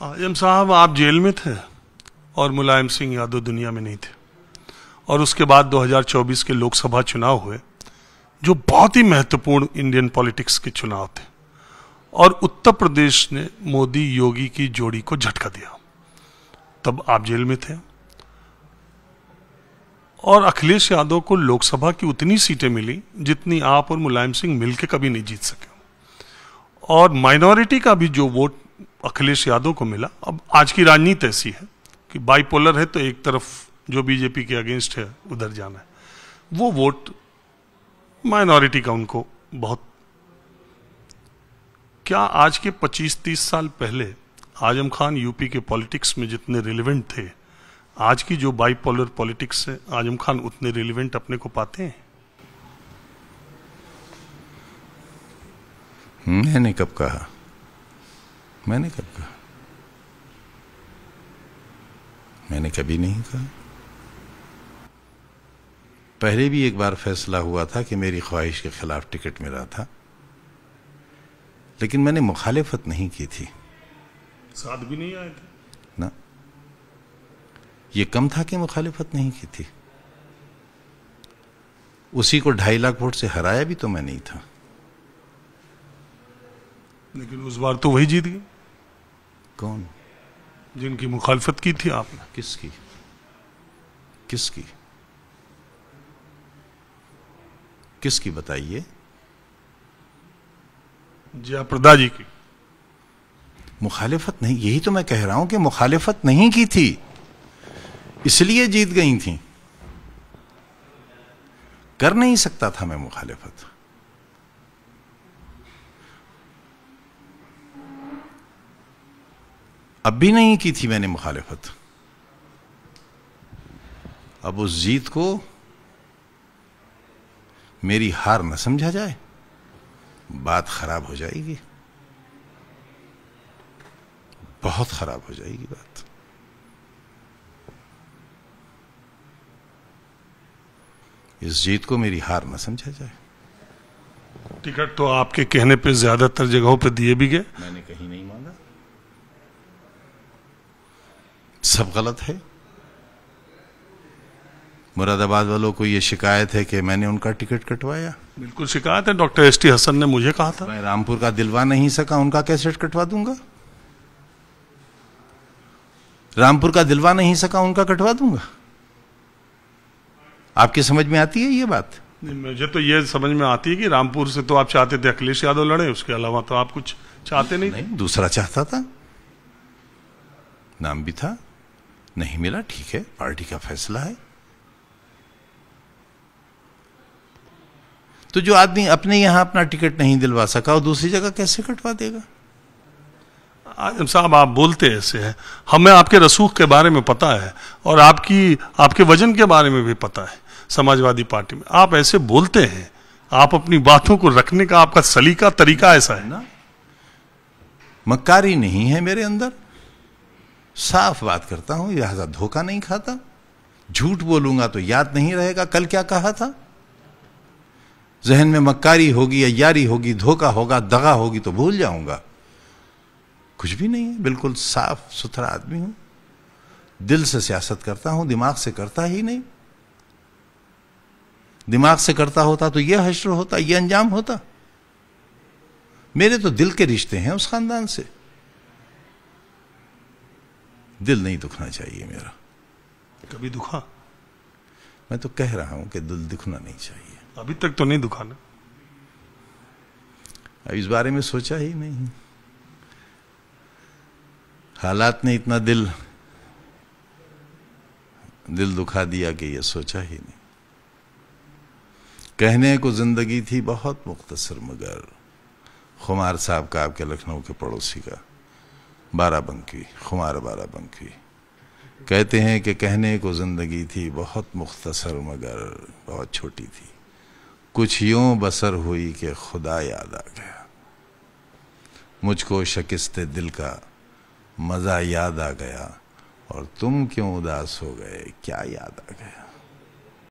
आजम साहब, आप जेल में थे और मुलायम सिंह यादव दुनिया में नहीं थे, और उसके बाद 2024 के लोकसभा चुनाव हुए जो बहुत ही महत्वपूर्ण इंडियन पॉलिटिक्स के चुनाव थे, और उत्तर प्रदेश ने मोदी योगी की जोड़ी को झटका दिया। तब आप जेल में थे और अखिलेश यादव को लोकसभा की उतनी सीटें मिली जितनी आप और मुलायम सिंह मिलकर कभी नहीं जीत सके, और माइनॉरिटी का भी जो वोट अखिलेश यादव को मिला। अब आज की राजनीति ऐसी है कि बाइपोलर है, तो एक तरफ जो बीजेपी के अगेंस्ट है उधर जाना है, वो वोट माइनॉरिटी का उनको बहुत। क्या आज के 25-30 साल पहले आजम खान यूपी के पॉलिटिक्स में जितने रिलेवेंट थे, आज की जो बाइपोलर पॉलिटिक्स है आजम खान उतने रिलेवेंट अपने को पाते हैं? मैंने कब कहा? मैंने कब कहा? मैंने कभी नहीं कहा। पहले भी एक बार फैसला हुआ था कि मेरी ख्वाहिश के खिलाफ टिकट मिला था, लेकिन मैंने मुखालिफत नहीं की थी। साथ भी नहीं आए थे ना, ये कम था कि मुखालिफत नहीं की थी। उसी को 2.5 लाख वोट से हराया भी तो मैं नहीं था। लेकिन उस बार तो वही जीत गए। कौन? जिनकी मुखालिफत की थी आपने। किसकी? किसकी? किसकी बताइए? जयाप्रदा जी की। मुखालिफत नहीं, यही तो मैं कह रहा हूं कि मुखालिफत नहीं की थी, इसलिए जीत गई थी। कर नहीं सकता था मैं मुखालिफत। अब भी नहीं की थी मैंने मुखालिफत। अब उस जीत को मेरी हार न समझा जाए, बात खराब हो जाएगी, बहुत खराब हो जाएगी बात। इस जीत को मेरी हार न समझा जाए। टिकट तो आपके कहने पे ज्यादातर जगहों पे दिए भी गए। मैंने कहीं नहीं मांगा। सब गलत है। मुरादाबाद वालों को यह शिकायत है कि मैंने उनका टिकट कटवाया। बिल्कुल शिकायत है। डॉक्टर एस टी हसन ने मुझे कहा था। मैं रामपुर का दिलवा नहीं सका, उनका कैसे कटवा दूंगा? रामपुर का दिलवा नहीं सका, उनका कटवा दूंगा। आपकी समझ में आती है ये बात? मुझे तो ये समझ में आती है कि रामपुर से तो आप चाहते थे अखिलेश यादव लड़े, उसके अलावा तो आप कुछ चाहते नहीं। दूसरा चाहता था, नाम भी था, नहीं मिला, ठीक है, पार्टी का फैसला है। तो जो आदमी अपने यहां अपना टिकट नहीं दिलवा सका, वो दूसरी जगह कैसे कटवा देगा? आजम साहब, आप बोलते ऐसे हैं, हमें आपके रसूख के बारे में पता है और आपके वजन के बारे में भी पता है। समाजवादी पार्टी में आप ऐसे बोलते हैं, आप अपनी बातों को रखने का आपका सलीका तरीका ऐसा है ना। मक्कारी नहीं है मेरे अंदर, साफ बात करता हूं, लिहाजा धोखा नहीं खाता। झूठ बोलूंगा तो याद नहीं रहेगा कल क्या कहा था। जहन में मक्कारी होगी या यारी होगी, धोखा होगा, दगा होगी तो भूल जाऊंगा। कुछ भी नहीं है, बिल्कुल साफ सुथरा आदमी हूं। दिल से सियासत करता हूं, दिमाग से करता ही नहीं। दिमाग से करता होता तो यह हश्र होता, यह अंजाम होता। मेरे तो दिल के रिश्ते हैं उस खानदान से। दिल नहीं दुखना चाहिए मेरा। कभी दुखा? मैं तो कह रहा हूं कि दिल दुखना नहीं चाहिए। अभी तक तो नहीं दुखा ना। अब इस बारे में सोचा ही नहीं। हालात ने इतना दिल दुखा दिया कि यह सोचा ही नहीं। कहने को जिंदगी थी बहुत मुख्तसर, मगर खुमार साहब का, आपके लखनऊ के पड़ोसी का, बाराबंकी, खुमार बाराबंकी, कहते हैं कि कहने को जिंदगी थी बहुत मुख्तसर मगर बहुत छोटी थी। कुछ यूं बसर हुई कि खुदा याद आ गया। मुझको शिकस्ते दिल का मजा याद आ गया, और तुम क्यों उदास हो गए, क्या याद आ गया।